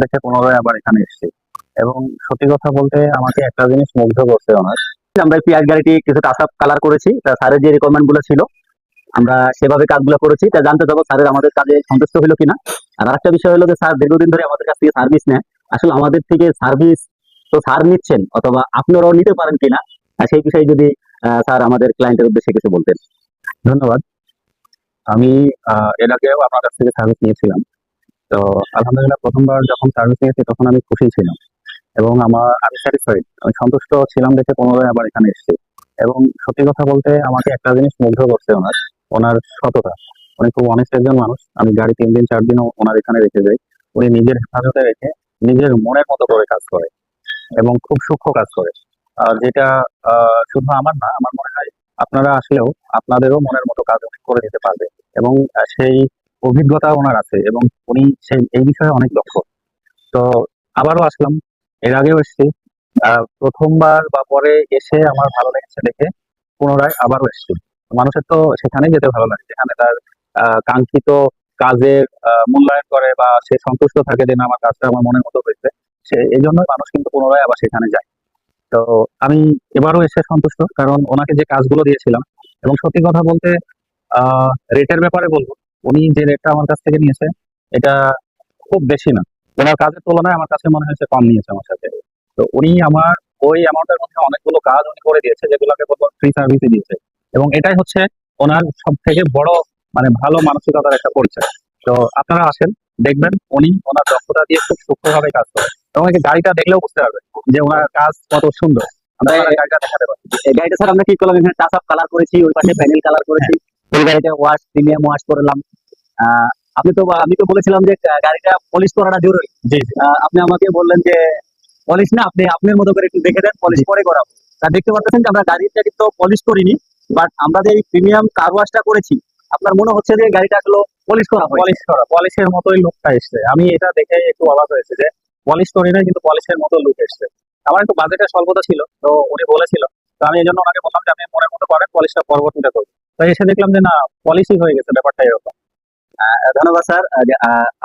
দেখে পুনরায় আবার এখানে এসেছি এবং সত্যি কথা বলতে আমাকে একটা জিনিস মুগ্ধ করছে ওনার। আমরা পিয়াজ গাড়িটি কিছু টাচ আপ কালার করেছি, তা স্যারের যে রিকোয়ারমেন্ট গুলো ছিল আমরা সেভাবে কাজগুলো করেছি। তা জানতে চাবো স্যারের আমাদের কাজে সন্তুষ্ট হলো কিনা। আর আরেকটা বিষয় হলো যে স্যার দীর্ঘদিন ধরে আমাদের কাছ থেকে সার্ভিস নেয়, আসলে আমাদের থেকে সার্ভিস তো স্যার নিচ্ছেন অথবা আপনারাও নিতে পারেন কিনা, আর সেই বিষয়ে যদি স্যার আমাদের ক্লায়েন্টের উদ্দেশ্যে কিছু বলতেন। ধন্যবাদ। আমি এর আগেও আপনার কাছ থেকে সার্ভিস নিয়েছিলাম। তো আলহামদুলিল্লাহ প্রথমবার যখন সার্ভিস নিয়েছি তখন আমি খুশি ছিলাম এবং আমি স্যাটিসফাইড, আমি সন্তুষ্ট ছিলাম দেখে পুনরায় আবার এখানে এসেছি। এবং সত্যি কথা বলতে আমাকে একটা জিনিস মুগ্ধ করছে ওনার, ওনার সততা। উনি খুব অনেস্ট একজন মানুষ। আমি গাড়ি 3 দিন 4 দিনও ওনার এখানে রেখে যাই। উনি নিজের হেফাজতে রেখে নিজের মনের মতো করে কাজ করে এবং খুব সূক্ষ্ম কাজ করে। যেটা শুধু আমার না, আমার মনে হয় আপনারা আসলেও আপনাদেরও মনের মতো কাজ উনি করে দিতে পারবে এবং সেই অভিজ্ঞতা ওনার আছে এবং উনি সেই এই বিষয়ে অনেক দক্ষ। তো আবারও আসলাম, এর আগেও এসেছি। প্রথমবার বা পরে এসে আমার ভালো লেগেছে দেখে পুনরায় আবারও এসেছি। মানুষের তো সেখানে যেতে ভালো লাগে যেখানে তার কাঙ্ক্ষিত কাজের মূল্যায়ন করে বা সে সন্তুষ্ট থাকে যে না আমার কাজটা আমার মনের মতো হয়েছে। সে এই জন্যই মানুষ কিন্তু পুনরায় আবার সেখানে যায়। তো আমি এবারও এসে সন্তুষ্ট, কারণ ওনাকে যে কাজগুলো দিয়েছিলাম এবং সত্যি কথা বলতে রেটের ব্যাপারে বলবো, উনি যে রেটটা আমার কাছ থেকে নিয়েছে এটা খুব বেশি না। ওনার কাজের তুলনায় আমার কাছে মনে হয়েছে কম নিয়েছে আমার সাথে। তো উনি আমার ওই অ্যামাউন্টের মধ্যে অনেকগুলো কাজ উনি করে দিয়েছে যেগুলোকে বলবো ফ্রি সার্ভিসে দিয়েছে। এবং এটাই হচ্ছে ওনার সব থেকে বড় মানে ভালো মানসিকতার একটা পরিচয়। তো আপনারা আসেন, দেখবেন উনি ওনার দক্ষতা দিয়ে খুব সূক্ষ্মভাবে কাজ করে এবং এই গাড়িটা দেখলেও বুঝতে পারবেন যে ওনার কাজ কত সুন্দর। আমরা গাড়িটা দেখাতে পারি। এই গাড়িটা স্যার আমরা কি করলাম, এখানে টাচ আপ কালার করেছি, ওই পাশে প্যানেল কালার করেছি, ওই গাড়িটা ওয়াশ প্রিমিয়াম ওয়াশ করলাম। আমি তো বলেছিলাম যে গাড়িটা পলিশ করাটা জরুরি। জি জি। আপনি আমাকে বললেন যে পলিশ না, আপনি আপনার মতো করে একটু দেখে দেন, পলিশ পরে করাবো। তা দেখতে পাচ্ছেন যে আমরা গাড়িটা কিন্তু পলিশ করিনি, বাট আমরা যে প্রিমিয়াম কার ওয়াশটা করেছি আপনার মনে হচ্ছে যে গাড়িটা আসলে পলিশ করা পলিশের মতোই লুকটা এসছে। আমি এটা দেখে একটু অবাক হয়েছে যে পলিশ করি না কিন্তু পলিশের মতো লুক এসছে। আমার একটু বাজেটের স্বল্পতা ছিল, তো উনি বলেছিল, তো আমি এই জন্য ওনাকে বললাম যে আপনি মনের মতো করেন, পলিশটা পরবর্তীতে করবো। তো এসে দেখলাম যে না, পলিশই হয়ে গেছে, ব্যাপারটা এরকম। ধন্যবাদ স্যার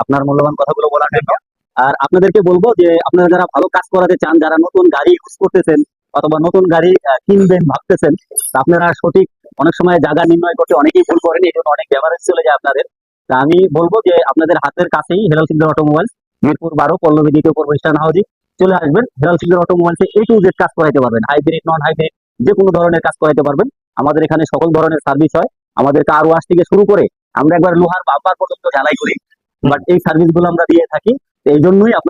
আপনার মূল্যবান কথাগুলো বলার জন্য। আর আপনাদেরকে বলবো যে আপনারা যারা ভালো কাজ করাতে চান, যারা নতুন গাড়ি ইউজ করতেছেন অথবা নতুন গাড়ি কিনবেন ভাবতেছেন, তা আপনারা সঠিক অনেক সময় জায়গা নির্ণয় করতে অনেকেই ভুল করেন, এই জন্য অনেক ব্যবহারেজ চলে যায় আপনাদের। তা আমি বলবো যে আপনাদের হাতের কাছেই হেলাল সিকদার অটোমোবাইলস, মিরপুর 12 পল্লবী দ্বিতীয় পূর্ব ইস্টার্ন হাউজিং চলে আসবেন। Helal Sikdar অটোমোবাইলসে A to Z কাজ করাইতে পারবেন, হাইব্রিড নন হাইব্রিড যে কোনো ধরনের কাজ করাইতে পারবেন। আমাদের এখানে সকল ধরনের সার্ভিস হয়, আমাদের কার ওয়াশ থেকে শুরু করে আমরা একবার লোহার বাম্পার পর্যন্ত ঢালাই করি, বাট এই সার্ভিস গুলো আমরা দিয়ে থাকি। তো এই জন্যই